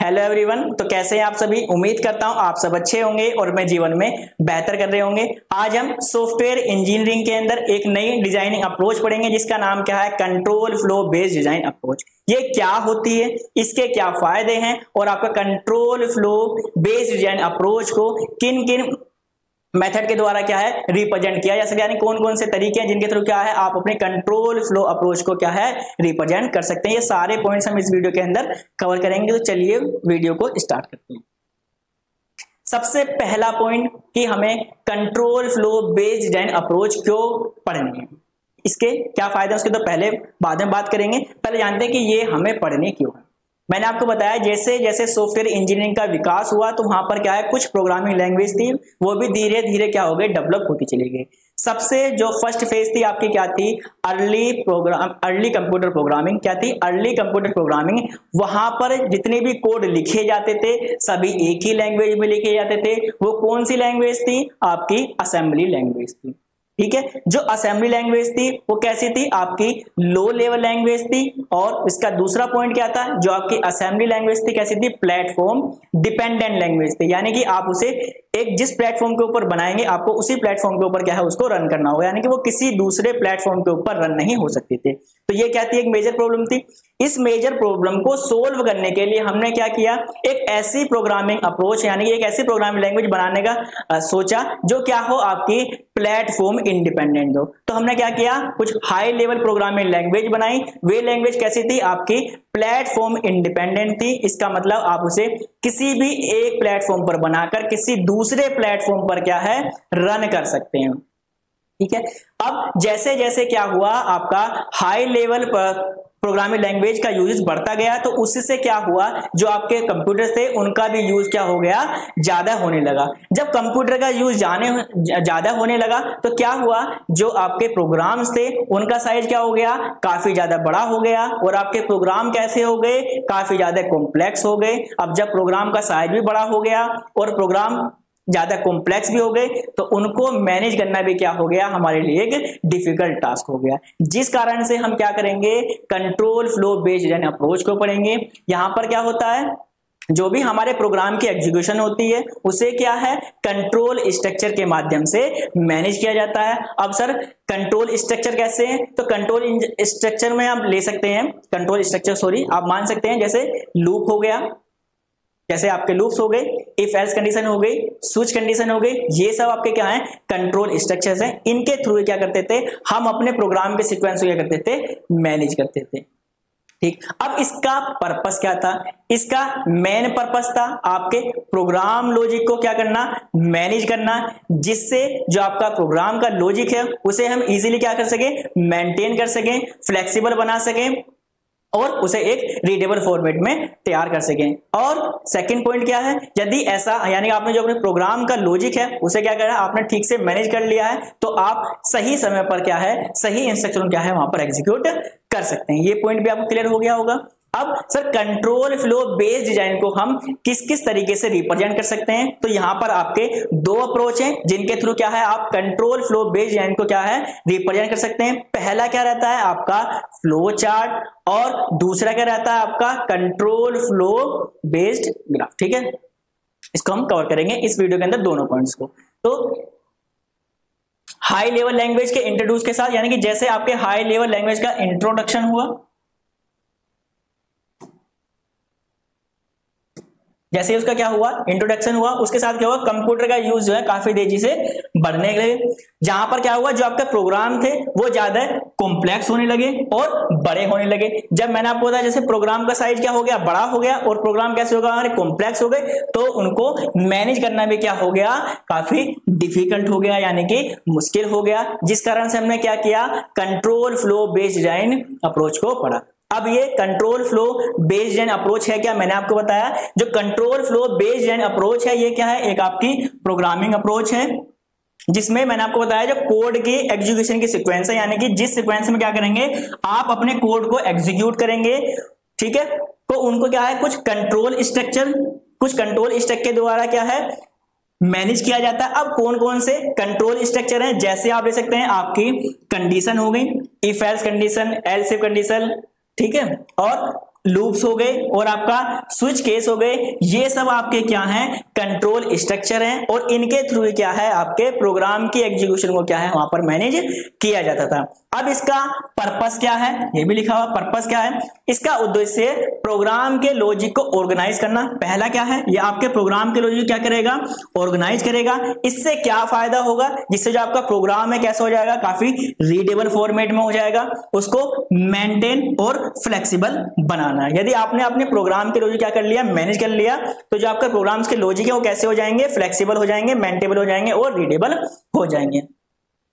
Hello everyone. तो कैसे हैं आप सभी? उम्मीद करता हूं आप सब अच्छे होंगे और मैं जीवन में बेहतर कर रहे होंगे। आज हम सॉफ्टवेयर इंजीनियरिंग के अंदर एक नई डिजाइनिंग अप्रोच पढ़ेंगे जिसका नाम क्या है, control flow based design approach. ये क्या होती है, इसके क्या फायदे हैं और आपका control flow based design approach को किन किन मेथड के द्वारा क्या है रिप्रेजेंट किया जा सकता है, यानी कौन कौन से तरीके हैं जिनके थ्रू क्या है आप अपने कंट्रोल फ्लो अप्रोच को क्या है रिप्रेजेंट कर सकते हैं। ये सारे पॉइंट्स हम इस वीडियो के अंदर कवर करेंगे। तो चलिए वीडियो को स्टार्ट करते हैं। सबसे पहला पॉइंट कि हमें control flow based design approach क्यों पढ़नी है, इसके क्या फायदे हैं उसके तो पहले बाद में बात करेंगे। पहले जानते हैं कि ये हमें पढ़ने क्यों है। मैंने आपको बताया जैसे जैसे सॉफ्टवेयर इंजीनियरिंग का विकास हुआ तो वहां पर क्या है कुछ प्रोग्रामिंग लैंग्वेज थी, वो भी धीरे धीरे क्या हो गई डेवलप होती चली गई। सबसे जो फर्स्ट फेज थी आपकी क्या थी, अर्ली कंप्यूटर प्रोग्रामिंग। क्या थी? Early computer programming. वहां पर जितने भी कोड लिखे जाते थे सभी एक ही लैंग्वेज में लिखे जाते थे। वो कौन सी लैंग्वेज थी? आपकी असेंबली लैंग्वेज थी। ठीक है, जो असेंबली लैंग्वेज थी वो कैसी थी? आपकी लो लेवल लैंग्वेज थी। और इसका दूसरा पॉइंट क्या था, जो आपकी असेंबली लैंग्वेज थी कैसी थी? प्लेटफॉर्म डिपेंडेंट लैंग्वेज थी, यानी कि आप उसे एक जिस प्लेटफॉर्म के ऊपर बनाएंगे आपको उसी प्लेटफॉर्म के ऊपर क्या है उसको रन करना होगा, यानी कि वो किसी दूसरे प्लेटफॉर्म के ऊपर रन नहीं हो सकती थी। तो ये क्या थी? एक मेजर प्रॉब्लम थी। इस मेजर प्रॉब्लम को सोल्व करने के लिए हमने क्या किया, एक ऐसी प्रोग्रामिंग अप्रोच यानी कि एक ऐसी प्रोग्रामिंग लैंग्वेज बनाने का सोचा जो क्या हो आपकी प्लेटफॉर्म इंडिपेंडेंट हो। तो हमने क्या किया, कुछ हाई लेवल प्रोग्रामिंग लैंग्वेज बनाई। वे लैंग्वेज कैसी थी? आपकी प्लेटफॉर्म इंडिपेंडेंट थी। इसका मतलब आप उसे किसी भी एक प्लेटफॉर्म पर बनाकर किसी दूसरे प्लेटफॉर्म पर क्या है रन कर सकते हैं। ठीक है, अब जैसे जैसे क्या हुआ आपका हाई लेवल प्रोग्रामिंग लैंग्वेज का यूज बढ़ता गया तो उससे क्या हुआ, जो आपके कंप्यूटर थे उनका भी यूज क्या हो गया, ज्यादा होने लगा। जब कंप्यूटर का यूज ज्यादा होने लगा तो क्या हुआ, जो आपके प्रोग्राम्स थे उनका साइज क्या हो गया, काफी ज्यादा बड़ा हो गया। और आपके प्रोग्राम कैसे हो गए, काफी ज्यादा कॉम्प्लेक्स हो गए। अब जब प्रोग्राम का साइज भी बड़ा हो गया और प्रोग्राम ज्यादा कॉम्प्लेक्स भी हो गए तो उनको मैनेज करना भी क्या हो गया, हमारे लिए एक डिफिकल्ट टास्क हो गया। जिस कारण से हम क्या करेंगे, control flow based design approach को पढ़ेंगे। यहां पर क्या होता है, जो भी हमारे प्रोग्राम की एग्जीक्यूशन होती है उसे क्या है कंट्रोल स्ट्रक्चर के माध्यम से मैनेज किया जाता है। अब सर कंट्रोल स्ट्रक्चर कैसे है, तो कंट्रोल स्ट्रक्चर में आप ले सकते हैं आप मान सकते हैं जैसे लूप हो गया, जैसे आपके लूप्स हो गए, इफ एल्स कंडीशन हो गई, स्विच कंडीशन हो गई, ये सब आपके क्या है कंट्रोल स्ट्रक्चर्स हैं। इनके थ्रू क्या करते थे हम अपने प्रोग्राम के सीक्वेंस को क्या करते थे, मैनेज करते थे। ठीक, अब इसका पर्पस क्या था, इसका मेन पर्पस था आपके प्रोग्राम लॉजिक को क्या करना, मैनेज करना, जिससे जो आपका प्रोग्राम का लॉजिक है उसे हम इजीली क्या कर सके, मेंटेन कर सकें, फ्लेक्सिबल बना सकें और उसे एक रीडेबल फॉर्मेट में तैयार कर सकें। और सेकंड पॉइंट क्या है, यदि ऐसा यानी आपने जो अपने प्रोग्राम का लॉजिक है उसे क्या करा, आपने ठीक से मैनेज कर लिया है तो आप सही समय पर क्या है, सही इंस्ट्रक्शन क्या है वहां पर एग्जीक्यूट कर सकते हैं। ये पॉइंट भी आपको क्लियर हो गया होगा। अब sir control flow based design को हम किस किस तरीके से रिप्रेजेंट कर सकते हैं, तो यहां पर आपके दो अप्रोच हैं जिनके थ्रू क्या है आप कंट्रोल फ्लो बेस्ड डिजाइन को क्या है रिप्रेजेंट कर सकते हैं। पहला क्या रहता है आपका फ्लो चार्ट और दूसरा क्या रहता है आपका कंट्रोल फ्लो बेस्ड ग्राफ। ठीक है, इसको हम कवर करेंगे इस वीडियो के अंदर दोनों पॉइंट्स को। तो हाई लेवल लैंग्वेज के इंट्रोड्यूस के साथ, यानी कि जैसे आपके हाई लेवल लैंग्वेज का इंट्रोडक्शन हुआ, जैसे उसका क्या हुआ इंट्रोडक्शन हुआ, उसके साथ क्या हुआ कंप्यूटर का यूज जो है काफी तेजी से बढ़ने लगे। जहां पर क्या हुआ, जो आपके प्रोग्राम थे वो ज्यादा कॉम्प्लेक्स होने लगे और बड़े होने लगे। जब मैंने आपको बताया जैसे प्रोग्राम का साइज क्या हो गया, बड़ा हो गया और प्रोग्राम कैसे होगा, हमारे कॉम्प्लेक्स हो गए, तो उनको मैनेज करना भी क्या हो गया, काफी डिफिकल्ट हो गया, यानी कि मुश्किल हो गया। जिस कारण से हमने क्या किया, control flow based design approach को पढ़ा। अब ये control flow based design approach है क्या, मैंने आपको बताया जो control flow based design approach है ये क्या है, एक आपकी प्रोग्रामिंग अप्रोच है जिसमें मैंने आपको बताया जो कोड की एग्जीक्यूशन की सीक्वेंस है, यानी कि जिस सीक्वेंस में क्या करेंगे आप अपने कोड को एग्जीक्यूट करेंगे। ठीक है, तो उनको क्या है कुछ कंट्रोल स्ट्रक्चर के द्वारा क्या है मैनेज किया जाता है। अब कौन कौन से कंट्रोल स्ट्रक्चर हैं, जैसे आप ले सकते हैं आपकी कंडीशन हो गई, if else condition, else if condition, ठीक है, और लूप्स हो गए और आपका स्विच केस हो गए, ये सब आपके क्या हैं, कंट्रोल स्ट्रक्चर हैं, और इनके थ्रू क्या है आपके प्रोग्राम की एग्जीक्यूशन को क्या है वहां पर मैनेज किया जाता था। अब इसका पर्पस क्या है, ये भी लिखा हुआ, पर्पस क्या है, इसका उद्देश्य प्रोग्राम के लॉजिक को ऑर्गेनाइज करना। पहला क्या है, ये आपके प्रोग्राम के लॉजिक क्या करेगा, ऑर्गेनाइज करेगा। इससे क्या फायदा होगा, जिससे जो आपका प्रोग्राम है कैसा हो जाएगा, काफी रीडेबल फॉर्मेट में हो जाएगा, उसको मेंटेन और फ्लेक्सिबल बनाना। यदि आपने अपने प्रोग्राम के लॉजिक क्या कर लिया, मैनेज कर लिया, तो जो आपका प्रोग्राम्स के लॉजिक है वो कैसे हो जाएंगे, फ्लेक्सिबल हो जाएंगे, मेंटेनेबल हो जाएंगे और रीडेबल हो जाएंगे।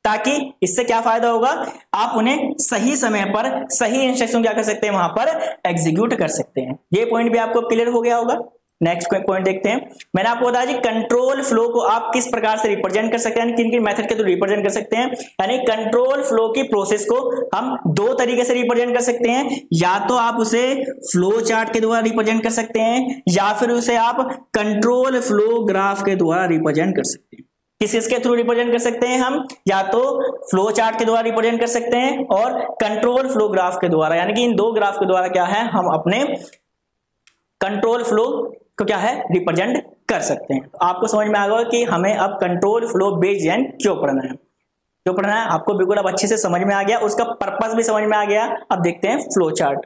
ताकि इससे क्या फायदा होगा, आप उन्हें सही समय पर सही इंस्ट्रक्शन क्या कर सकते हैं, वहां पर एग्जीक्यूट कर सकते हैं। ये पॉइंट भी आपको क्लियर हो गया होगा। नेक्स्ट पॉइंट देखते हैं। मैंने आपको बताया जी कंट्रोल फ्लो को आप किस प्रकार से रिप्रेजेंट कर सकते हैं, किन किन मेथड के थ्रू रिप्रेजेंट कर सकते हैं। यानी कंट्रोल फ्लो की प्रोसेस को हम दो तरीके से रिप्रेजेंट कर सकते हैं, या तो आप उसे फ्लो चार्ट के द्वारा रिप्रेजेंट कर सकते हैं, या फिर उसे आप कंट्रोल फ्लो ग्राफ के द्वारा रिप्रेजेंट कर सकते हैं। किसके थ्रू रिप्रेजेंट कर सकते हैं हम, या तो फ्लो चार्ट के द्वारा रिप्रेजेंट कर सकते हैं और कंट्रोल फ्लो ग्राफ के द्वारा, यानी कि इन दो ग्राफ के द्वारा क्या है हम अपने कंट्रोल फ्लो को क्या है रिप्रेजेंट कर सकते हैं। तो आपको समझ में आ गया कि हमें अब कंट्रोल फ्लो बेस्ड डिजाइन क्यों पढ़ना है, क्यों पढ़ना है, आपको बिल्कुल अब अच्छे से समझ में आ गया, उसका पर्पस भी समझ में आ गया। अब देखते हैं फ्लो चार्ट।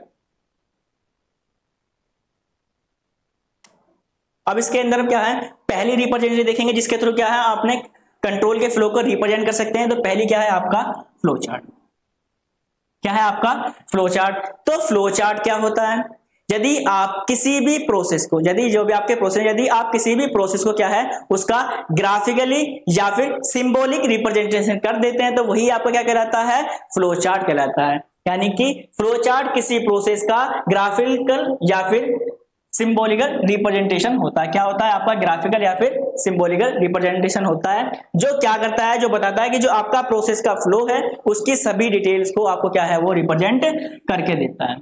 अब इसके अंदर क्या है, पहली रिप्रेजेंटेशन देखेंगे जिसके थ्रू क्या है आपने कंट्रोल के फ्लो को रिप्रेजेंट कर सकते हैं। तो पहली क्या है आपका फ्लो चार्ट, क्या है आपका फ्लो चार्ट। तो फ्लो चार्ट क्या होता है, यदि आप किसी भी प्रोसेस को, यदि जो भी आपके प्रोसेस, यदि आप किसी भी प्रोसेस को क्या है उसका ग्राफिकली या फिर सिंबॉलिक रिप्रेजेंटेशन कर देते हैं, तो वही आपका क्या कहलाता है, फ्लो चार्ट कहलाता है। यानी कि फ्लो चार्ट किसी प्रोसेस का ग्राफिकल या फिर सिंबॉलिकल रिप्रेजेंटेशन होता है। क्या होता है आपका, ग्राफिकल या फिर सिंबॉलिकल रिप्रेजेंटेशन होता है, जो क्या करता है, जो बताता है कि जो आपका प्रोसेस का फ्लो है उसकी सभी डिटेल्स को आपको क्या है वो रिप्रेजेंट करके देता है।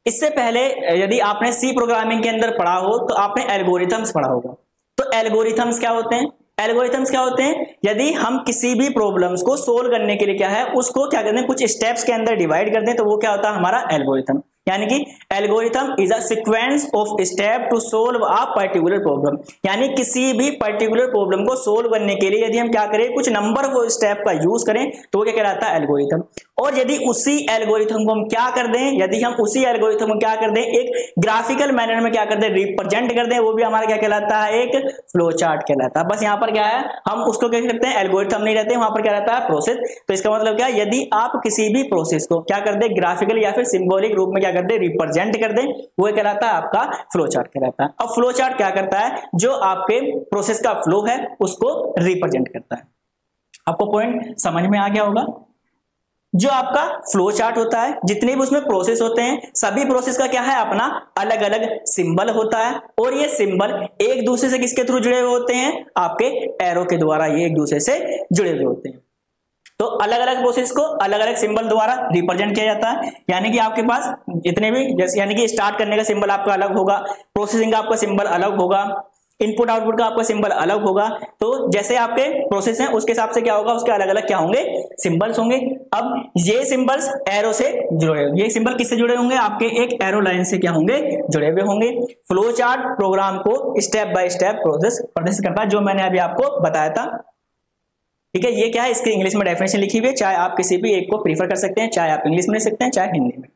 इससे पहले यदि आपने सी प्रोग्रामिंग के अंदर पढ़ा हो तो आपने एल्गोरिथम्स पढ़ा होगा। तो एल्गोरिथम्स क्या होते हैं, एल्गोरिथम्स क्या होते हैं, यदि हम किसी भी प्रॉब्लम्स को सोल्व करने के लिए क्या है उसको क्या करते हैं कुछ स्टेप्स के अंदर डिवाइड करते हैं, तो वो क्या होता है हमारा एल्गोरिथम। यानी कि algorithm is a sequence of step to solve a particular problem. यानी किसी भी पर्टिकुलर प्रॉब्लम को सोल्व करने के लिए यदि हम क्या करें, कुछ नंबर ऑफ स्टेप का यूज करें, तो वो क्या कहलाता है एल्गोरिथम। और यदि उसी एल्गोरिथम को हम क्या कर दें, यदि हम उसी एल्गोरिथम को क्या कर दें एक ग्राफिकल मैनर में क्या कर दें रिप्रेजेंट कर दें, वो भी हमारा क्या कहलाता है एक फ्लो चार्ट कहलाता है। बस यहाँ पर क्या है हम उसको क्या करते हैं, एल्गोरिथम नहीं रहते, वहां पर क्या रहता है प्रोसेस। तो इसका मतलब क्या, यदि आप किसी भी प्रोसेस को क्या कर दें ग्राफिकल या फिर सिंबॉलिक रूप में क्या कर दे रिप्रेजेंट कर दे, वो कहलाता है आपका फ्लो चार्ट कहलाता है। अब फ्लो चार्ट क्या करता है, जो आपके प्रोसेस का फ्लो है उसको रिप्रेजेंट करता है। आपको पॉइंट समझ में आ गया होगा। जो आपका फ्लो चार्ट होता है, जितने भी उसमें प्रोसेस होते हैं, सभी प्रोसेस का क्या है अपना अलग अलग सिंबल होता है, और ये सिंबल एक दूसरे से किसके थ्रू जुड़े हुए होते हैं, आपके एरो के द्वारा ये एक दूसरे से जुड़े हुए होते हैं। तो अलग अलग प्रोसेस को अलग अलग सिंबल द्वारा रिप्रेजेंट किया जाता है। यानी कि आपके पास जितने भी जैसे यानी कि स्टार्ट करने का सिंबल आपका अलग होगा, प्रोसेसिंग का आपका सिंबल अलग होगा, इनपुट आउटपुट का आपका सिंबल अलग होगा। तो जैसे आपके प्रोसेस हैं उसके हिसाब से क्या होगा, उसके अलग अलग क्या होंगे सिंबल्स होंगे। अब ये सिंबल्स एरो से जुड़े होंगे, ये सिंबल किससे जुड़े होंगे, आपके एक एरो लाइन से क्या होंगे जुड़े हुए होंगे। फ्लो चार्ट प्रोग्राम को स्टेप बाय स्टेप प्रोसेस प्रदर्शित करता है, जो मैंने अभी आपको बताया था। ठीक है, ये क्या है इसकी इंग्लिश में डेफिनेशन लिखी हुई है, चाहे आप किसी भी एक को प्रीफर कर सकते हैं, चाहे आप इंग्लिश में लिख सकते हैं चाहे हिंदी में।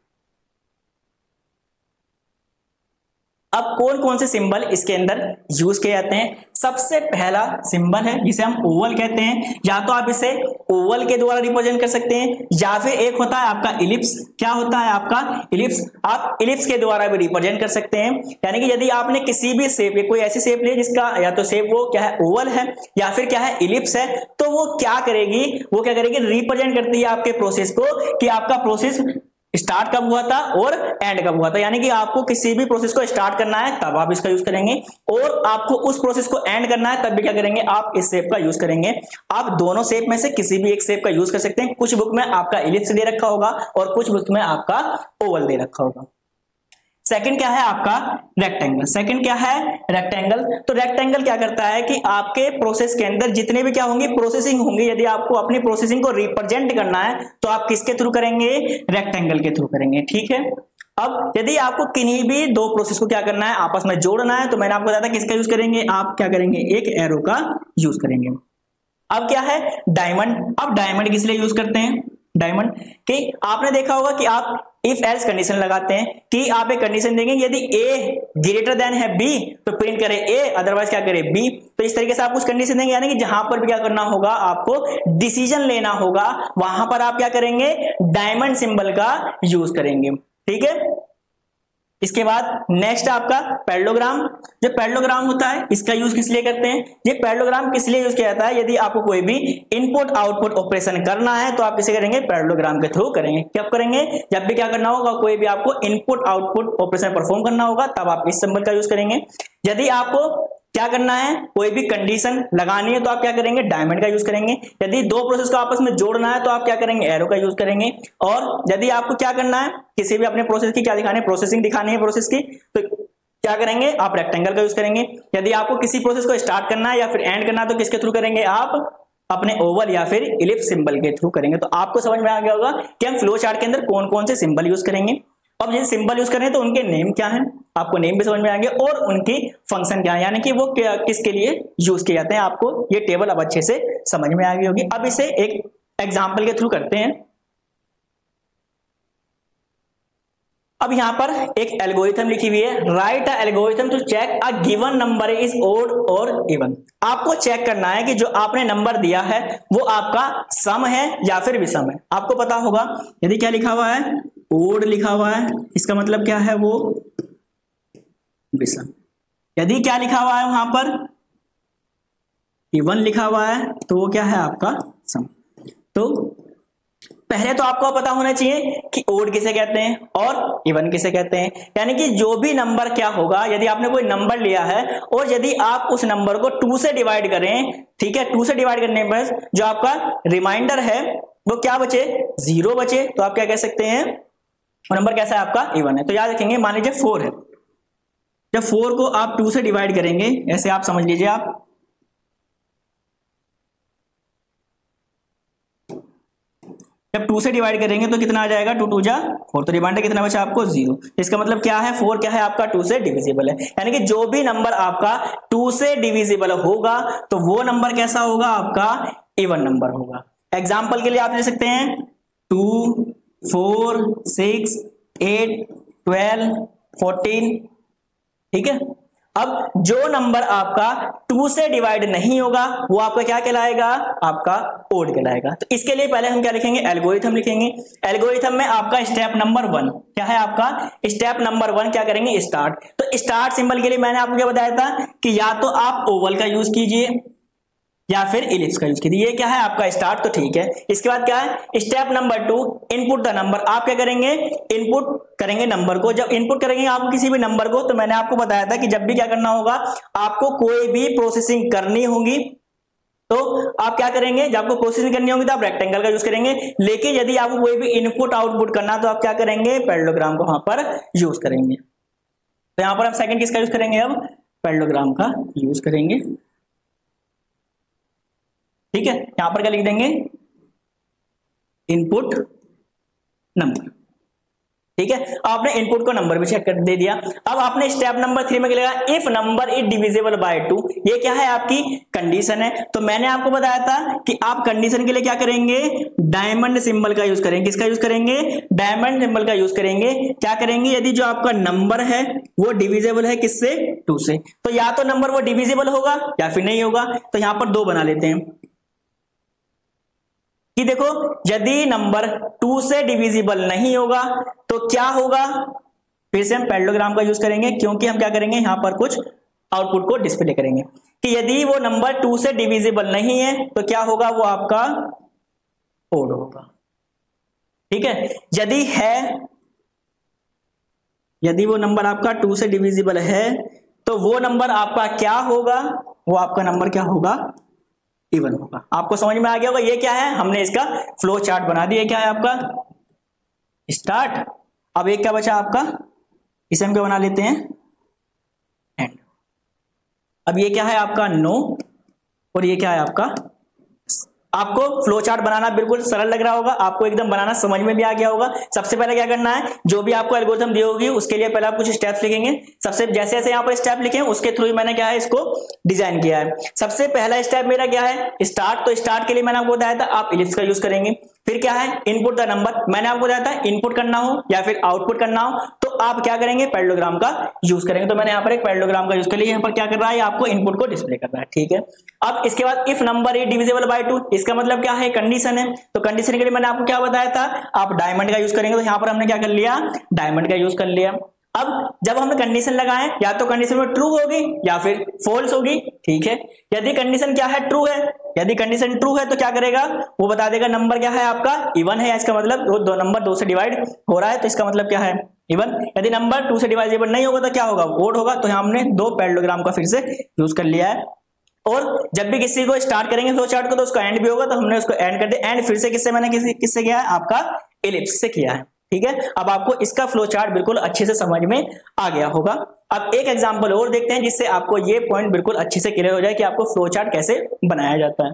अब कौन कौन से सिंबल इसके अंदर यूज किए जाते हैं। सबसे पहला सिंबल है जिसे हम ओवल कहते हैं, या तो आप इसे ओवल के द्वारा रिप्रेजेंट कर सकते हैं, या फिर एक होता है आपका इलिप्स। क्या होता है आपका इलिप्स, आप इलिप्स के द्वारा भी रिप्रेजेंट कर सकते हैं। यानी कि यदि आपने किसी भी शेप, कोई ऐसी शेप ली जिसका या तो शेप वो क्या है ओवल है या फिर क्या है इलिप्स है, तो वो क्या करेगी, वो क्या करेगी रिप्रेजेंट करती है आपके प्रोसेस को कि आपका प्रोसेस स्टार्ट कब हुआ था और एंड कब हुआ था। यानी कि आपको किसी भी प्रोसेस को स्टार्ट करना है तब आप इसका यूज करेंगे, और आपको उस प्रोसेस को एंड करना है तब भी क्या करेंगे, आप इस शेप का यूज करेंगे। आप दोनों शेप में से किसी भी एक शेप का यूज कर सकते हैं। कुछ बुक में आपका इलिप्स दे रखा होगा और कुछ बुक में आपका ओवल दे रखा होगा। सेकंड क्या है आपका रेक्टेंगल। सेकंड क्या है रेक्टेंगल। तो रेक्टेंगल क्या करता है कि आपके प्रोसेस के अंदर जितने भी क्या होंगे प्रोसेसिंग होंगे, यदि आपको अपनी प्रोसेसिंग को रिप्रेजेंट करना है तो आप किसके थ्रू करेंगे, रेक्टेंगल के थ्रू करेंगे। ठीक है, अब यदि आपको किन्हीं भी दो प्रोसेस को क्या करना है, आपस में जोड़ना है, तो मैंने आपको बताया था किसका यूज करेंगे, आप क्या करेंगे, एक एरो का यूज करेंगे। अब क्या है, डायमंड। अब डायमंड किस लिए यूज करते हैं, डायमंड कि आपने देखा होगा कि आप इफ एल्स कंडीशन लगाते हैं कि आप एक कंडीशन देंगे यदि ए ग्रेटर देन है बी तो प्रिंट करे ए, अदरवाइज क्या करे बी। तो इस तरीके से आप कुछ कंडीशन देंगे, यानी कि जहां पर भी क्या करना होगा, आपको डिसीजन लेना होगा, वहां पर आप क्या करेंगे, डायमंड सिंबल का यूज करेंगे। ठीक है, इसके बाद नेक्स्ट आपका पैरेललोग्राम। जो पैरेललोग्राम होता है इसका यूज किस लिए करते हैं, ये पैरेललोग्राम किस लिए यूज किया जाता है, यदि आपको कोई भी इनपुट आउटपुट ऑपरेशन करना है तो आप किसे करेंगे, पैरेललोग्राम के थ्रू करेंगे। क्या करेंगे, जब भी क्या करना होगा, कोई भी आपको इनपुट आउटपुट ऑपरेशन परफॉर्म करना होगा तब आप इस सिंबल का यूज करेंगे। यदि आपको क्या करना है, कोई भी कंडीशन लगानी है तो आप क्या करेंगे, डायमंड का यूज करेंगे। यदि दो प्रोसेस को आपस में जोड़ना है तो आप क्या करेंगे, एरो का यूज करेंगे। और यदि आपको क्या करना है, किसी भी अपने प्रोसेस की क्या दिखानी है, प्रोसेसिंग दिखानी है प्रोसेस की, तो क्या करेंगे, आप रेक्टेंगल का यूज करेंगे। यदि आपको किसी प्रोसेस को स्टार्ट करना है या फिर एंड करना है तो किसके थ्रू करेंगे, आप अपने ओवल या फिर इलिप्स सिंबल के थ्रू करेंगे। तो आपको समझ में आ गया होगा कि हम फ्लो चार्ट के अंदर कौन कौन से सिंबल यूज करेंगे। अब यदि सिंबल यूज करें तो उनके नेम क्या है, आपको नेम भी समझ में आएंगे और उनकी फंक्शन क्या है, यानी कि वो किसके लिए यूज किए जाते हैं। आपको ये टेबल अब अच्छे से समझ में आ गई होगी। अब इसे एक एग्जांपल के थ्रू करते हैं। अब यहां पर एक एल्गोरिथम लिखी हुई है, write a algorithm to check a given number is odd और इवन। आपको चेक करना है कि जो आपने नंबर दिया है वो आपका सम है या फिर विषम है। आपको पता होगा यदि क्या लिखा हुआ है, ओड लिखा हुआ है, इसका मतलब क्या है, वो विषम। यदि क्या लिखा हुआ है वहां पर इवन लिखा हुआ है तो वो क्या है, आपका सम। तो पहले तो आपको पता होना चाहिए कि ओड किसे कहते हैं और इवन किसे कहते हैं। यानी कि जो भी नंबर क्या होगा, यदि आपने कोई नंबर लिया है और यदि आप उस नंबर को 2 से डिवाइड करें, ठीक है, 2 से डिवाइड करने पर जो आपका रिमाइंडर है वो क्या बचे, 0 बचे, तो आप क्या कह सकते हैं, वो नंबर कैसा है, आपका इवन है। तो याद रखेंगे, मान लीजिए 4 है, जब 4 को आप 2 से डिवाइड करेंगे, ऐसे आप समझ लीजिए, आप जब 2 से डिवाइड करेंगे तो कितना आ जाएगा, 2 2 जा 4, तो रिमाइंडर कितना बचा आपको, 0। इसका मतलब क्या है, 4 क्या है आपका 2 से डिविजिबल है। यानी कि जो भी नंबर आपका 2 से डिविजिबल होगा तो वो नंबर कैसा होगा, आपका इवन नंबर होगा। एग्जाम्पल के लिए आप ले सकते हैं 2 4 6 8 12 14, ठीक है। अब जो नंबर आपका 2 से डिवाइड नहीं होगा वो आपका क्या कहलाएगा, आपका ओड कहलाएगा। तो इसके लिए पहले हम क्या लिखेंगे, एल्गोरिथम लिखेंगे। एल्गोरिथम में आपका स्टेप नंबर 1 क्या है, आपका स्टेप नंबर 1 क्या करेंगे, स्टार्ट। तो स्टार्ट सिंबल के लिए मैंने आपको क्या बताया था कि या तो आप ओवल का यूज कीजिए या फिर इलिप्स का यूज कीजिए। ये क्या है, आपका स्टार्ट, तो ठीक है। इसके बाद क्या है, step number 2 input the number. आप क्या करेंगे, इनपुट करेंगे नंबर को। जब इनपुट करेंगे आपको किसी भी नंबर को, तो मैंने आपको बताया था कि जब भी क्या करना होगा, आपको कोई भी प्रोसेसिंग करनी होगी तो आप क्या करेंगे, जब आपको प्रोसेसिंग करनी होगी तो आप रेक्टेंगल का यूज करेंगे। लेकिन यदि आपको कोई भी इनपुट आउटपुट करना तो आप क्या करेंगे, पैरेललोग्राम को वहां पर यूज करेंगे। तो यहां पर हम सेकंड किसका यूज करेंगे, अब पैरेललोग्राम का यूज करेंगे, ठीक है। यहां पर क्या लिख देंगे, इनपुट नंबर, ठीक है। आपने इनपुट को नंबर भी चेक कर दे दिया। अब आपने स्टेप नंबर 3 में क्या लिखा, if number is divisible by 2। ये क्या है, आपकी कंडीशन है। तो मैंने आपको बताया था कि आप कंडीशन के लिए क्या करेंगे, डायमंड सिंबल का यूज करेंगे। किसका यूज करेंगे, डायमंड सिंबल का यूज करेंगे। क्या करेंगे, यदि जो आपका नंबर है वो डिविजिबल है किससे, 2 से, तो या तो नंबर वो डिविजिबल होगा या फिर नहीं होगा। तो यहां पर 2 बना लेते हैं कि देखो यदि नंबर 2 से डिविजिबल नहीं होगा तो क्या होगा, फिर से हम पैरेललोग्राम का यूज करेंगे, क्योंकि हम क्या करेंगे, यहां पर कुछ आउटपुट को डिस्प्ले करेंगे कि यदि वो नंबर 2 से डिविजिबल नहीं है तो क्या होगा, वो आपका ओड होगा, ठीक है। यदि है, यदि वो नंबर आपका 2 से डिविजिबल है तो वो नंबर आपका क्या होगा, वो आपका नंबर क्या होगा, इवन होगा। आपको समझ में आ गया होगा ये क्या है, हमने इसका फ्लो चार्ट बना दिया। क्या है आपका स्टार्ट। अब एक क्या बचा आपका, इसे हम क्या बना लेते हैं, एंड। अब ये क्या है आपका नो, और ये क्या है आपका, आपको फ्लो चार्ट बनाना बिल्कुल सरल लग रहा होगा, आपको एकदम बनाना समझ में भी आ गया होगा। सबसे पहले क्या करना है, जो भी आपको एल्गोरिथम दी होगी उसके लिए पहले आप कुछ स्टेप्स लिखेंगे। सबसे जैसे जैसे यहाँ पर स्टेप लिखे उसके थ्रू ही मैंने क्या है इसको डिजाइन किया है। सबसे पहला स्टेप मेरा क्या है, स्टार्ट। तो स्टार्ट के लिए मैंने आपको बताया था आप इलिप्स का यूज करेंगे। फिर क्या है, इनपुट द नंबर। मैंने आपको बताया था इनपुट करना हो या फिर आउटपुट करना हो तो आप क्या करेंगे, पैरेललोग्राम का यूज करेंगे। तो मैंने यहाँ पर एक पैरेललोग्राम का यूज कर लिया। यहाँ पर क्या कर रहा है, आपको इनपुट को डिस्प्ले कर रहा है, ठीक है। अब इसके बाद if number is divisible by 2, इसका मतलब क्या है, कंडीशन है। तो कंडीशन के लिए मैंने आपको क्या बताया था, आप डायमंड का यूज करेंगे। तो यहाँ पर हमने क्या कर लिया, डायमंड का यूज कर लिया। अब जब हमने कंडीशन लगाए, या तो कंडीशन में ट्रू होगी या फिर फॉल्स होगी, ठीक है। यदि कंडीशन क्या है, ट्रू है, यदि कंडीशन ट्रू है तो क्या करेगा, वो बता देगा नंबर क्या है आपका, इवन है। इसका मतलब वो दो नंबर 2 से डिवाइड हो रहा है, तो इसका मतलब क्या है, इवन। यदि नंबर 2 से डिवाइडेबल नहीं होगा तो क्या होगा, ओड होगा। तो हमने 2 पैरेललोग्राम का फिर से यूज कर लिया है। और जब भी किसी को स्टार्ट करेंगे फ्लो चार्ट को तो उसका एंड भी होगा, तो हमने उसको एंड कर दिया। एंड फिर से किससे, मैंने किससे किया है, आपका इलिप्स से किया है, ठीक है। अब आपको इसका फ्लो चार्ट बिल्कुल अच्छे से समझ में आ गया होगा। अब एक एग्जांपल और देखते हैं जिससे आपको ये पॉइंट बिल्कुल अच्छे से क्लियर हो जाए कि आपको फ्लो चार्ट कैसे बनाया जाता है।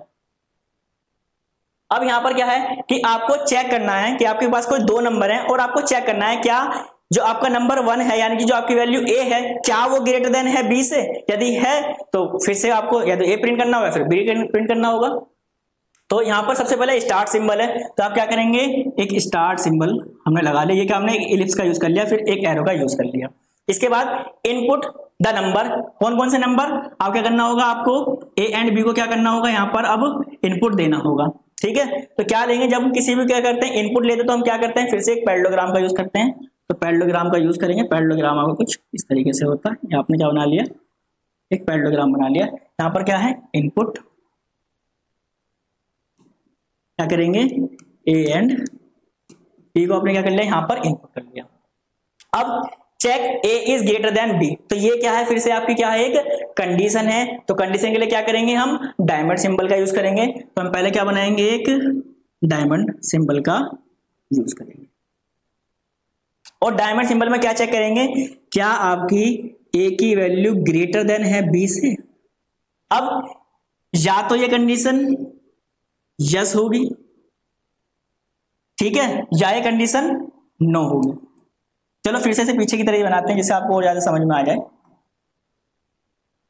अब यहां पर क्या है कि आपको चेक करना है कि आपके पास कोई 2 नंबर हैं और आपको चेक करना है क्या जो आपका नंबर 1 है, यानी कि जो आपकी वैल्यू a है, क्या वो ग्रेटर देन है b से। यदि है तो फिर से आपको या तो a प्रिंट करना होगा फिर b प्रिंट करना होगा। तो यहां पर सबसे पहले स्टार्ट सिंबल है, तो आप क्या करेंगे, एक स्टार्ट सिंबल हमने लगा लिया। ये क्या, हमने एक इलिप्स का यूज कर लिया, फिर एक एरो का यूज कर लिया। इसके बाद इनपुट द नंबर, कौन कौन से नंबर, आप क्या करना होगा, आपको a एंड b को क्या करना होगा, यहाँ पर अब इनपुट देना होगा, ठीक है। तो क्या लेंगे, जब हम किसी भी क्या करते हैं इनपुट लेते तो हम क्या करते हैं, फिर से एक पैरेललोग्राम का यूज करते हैं। तो पैरेललोग्राम का यूज करेंगे। पैरेललोग्राम आपको कुछ इस तरीके से होता है। आपने क्या बना लिया, एक पैरेललोग्राम बना लिया। यहाँ पर क्या है, इनपुट, क्या करेंगे, a एंड b को आपने क्या कर लिया, यहाँ पर इनपुट कर लिया। अब check a is greater than b, तो ये क्या है, फिर से आपकी क्या है, एक कंडीशन है। तो कंडीशन के लिए क्या करेंगे, हम डायमंड सिंबल का यूज करेंगे। तो हम पहले क्या बनाएंगे, एक डायमंड सिंबल का यूज करेंगे। और डायमंड सिंबल में क्या चेक करेंगे, क्या आपकी a की वैल्यू ग्रेटर देन है b से। अब या तो ये कंडीशन यस होगी, ठीक है, या ये कंडीशन नो होगी। चलो फिर से पीछे की तरह बनाते हैं जिससे आपको और ज्यादा समझ में आ जाए।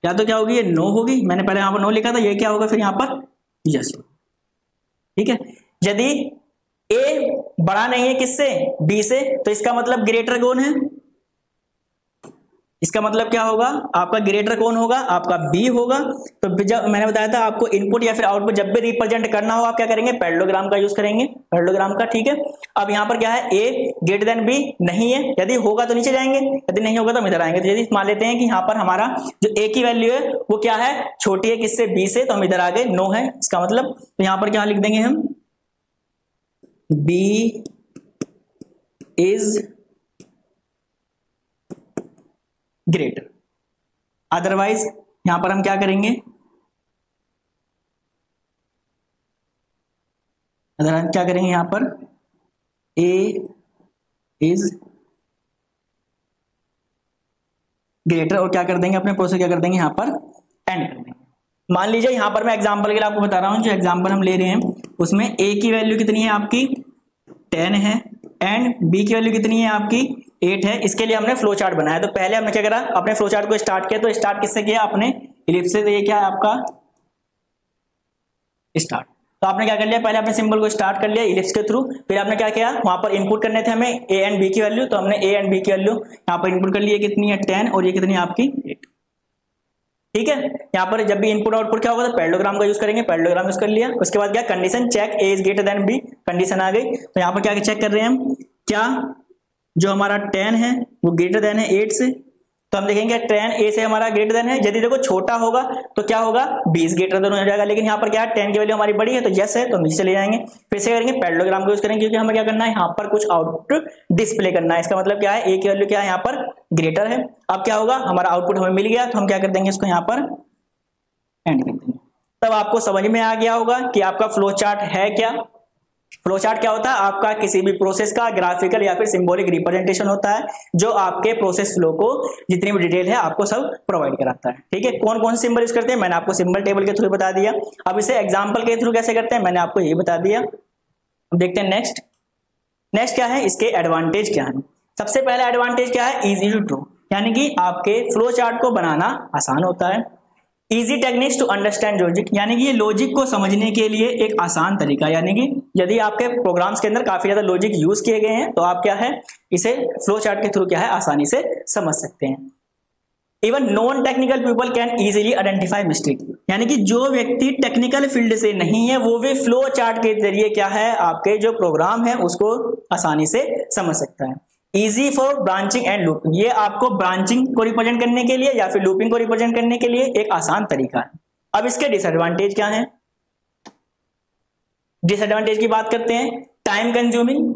या तो क्या होगी, ये नो होगी, मैंने पहले यहां पर नो लिखा था, ये क्या होगा फिर यहां पर यस, ठीक है। यदि a बड़ा नहीं है किससे, b से, तो इसका मतलब ग्रेटर कौन है, इसका मतलब क्या होगा, आपका ग्रेटर कौन होगा, आपका b होगा। तो जब मैंने बताया था आपको इनपुट या फिर आउटपुट जब भी रिप्रेजेंट करना हो आप क्या करेंगे, पैरेललोग्राम का यूज करेंगे, पैरेललोग्राम का, ठीक है। अब यहाँ पर क्या है, a ग्रेटर देन b नहीं है, यदि होगा तो नीचे जाएंगे, यदि नहीं होगा तो हम इधर आएंगे। तो यदि मान लेते हैं कि यहाँ पर हमारा जो a की वैल्यू है वो क्या है, छोटी है किससे, b से, तो हम इधर आ गए, नो है इसका मतलब। तो यहाँ पर क्या लिख देंगे हम, b इज ग्रेटर। अदरवाइज यहां पर हम क्या करेंगे, यहां पर a इज ग्रेटर और क्या कर देंगे, अपने प्रोसेस क्या कर देंगे, यहां पर एंड कर देंगे। मान लीजिए यहां पर मैं एग्जांपल के लिए आपको बता रहा हूं, जो एग्जांपल हम ले रहे हैं उसमें a की वैल्यू कितनी है आपकी 10 है एंड b की वैल्यू कितनी है आपकी 8 है। इसके लिए हमने फ्लो चार्ट बनाया। तो पहले हमने क्या करा, अपने फ्लो चार्ट को स्टार्ट किया। तो स्टार्ट किससे किया, अपने इलिप्स से। तो ये क्या है आपका स्टार्ट। तो आपने क्या कर लिया, पहले अपने सिंबल को स्टार्ट कर लिया इलिप्स के थ्रू। फिर आपने क्या किया, वहां पर इनपुट करने थे हमें a एंड b की वैल्यू। तो हमने a एंड b की वैल्यू यहाँ पर इनपुट कर ली, कितनी है 10 और ये कितनी है आपकी 8, ठीक है। यहाँ पर जब भी इनपुट आउटपुट क्या होगा तो पैरेललोग्राम का यूज करेंगे, पैरेललोग्राम यूज कर लिया। उसके बाद क्या, condition check a is greater than b, condition आ गई। तो यहाँ पर क्या चेक कर रहे हैं हम, क्या जो हमारा 10 है वो ग्रेटर देन है 8 से। तो हम देखेंगे 10 a से हमारा ग्रेटर देन है। यदि देखो छोटा होगा तो क्या होगा, 20 ग्रेटर देन हो जाएगा। लेकिन यहाँ पर क्या है, 10 की वैल्यू हमारी बड़ी है तो यस है, तो नीचे चले जाएंगे। फिर से करेंगे पैरेललोग्राम का यूज करेंगे, क्योंकि हमें क्या करना है, यहाँ पर कुछ आउटपुट डिस्प्ले करना है। इसका मतलब क्या है, a की वैल्यू क्या है यहाँ पर ग्रेटर है। अब क्या होगा, हमारा आउटपुट हमें मिल गया, तो हम क्या कर देंगे, इसको यहाँ पर एंड कर देंगे। तब आपको समझ में आ गया होगा कि आपका फ्लो चार्ट है क्या, फ्लो चार्ट क्या होता है? आपका किसी भी प्रोसेस का ग्राफिकल या फिर सिंबॉलिक रिप्रेजेंटेशन होता है, जो आपके प्रोसेस फ्लो को जितनी भी डिटेल है आपको सब प्रोवाइड कराता है। ठीक है, कौन कौन से सिंबल यूज करते हैं मैंने आपको सिंबल टेबल के थ्रू बता दिया। अब इसे एग्जाम्पल के थ्रू कैसे करते हैं मैंने आपको ये बता दिया। अब देखते हैं नेक्स्ट क्या है, इसके एडवांटेज क्या है। सबसे पहला एडवांटेज क्या है? इजी टू ड्रॉ, यानी कि आपके फ्लो चार्ट को बनाना आसान होता है। Easy techniques to understand logic, यानी कि ये लॉजिक को समझने के लिए एक आसान तरीका, यानी कि यदि आपके प्रोग्राम्स के अंदर काफी ज्यादा लॉजिक यूज किए गए हैं तो आप क्या है इसे फ्लो चार्ट के थ्रू क्या है आसानी से समझ सकते हैं। Even non technical people can easily identify mistake, यानी कि जो व्यक्ति टेक्निकल फील्ड से नहीं है वो भी फ्लो चार्ट के जरिए क्या है आपके जो प्रोग्राम है उसको आसानी से समझ सकता है। Easy for branching and looping, ये आपको ब्रांचिंग को रिप्रेजेंट करने के लिए या फिर लूपिंग को रिप्रेजेंट करने के लिए एक आसान तरीका है। अब इसके डिसएडवांटेज क्या है? डिसएडवांटेज की बात करते हैं। टाइम कंज्यूमिंग,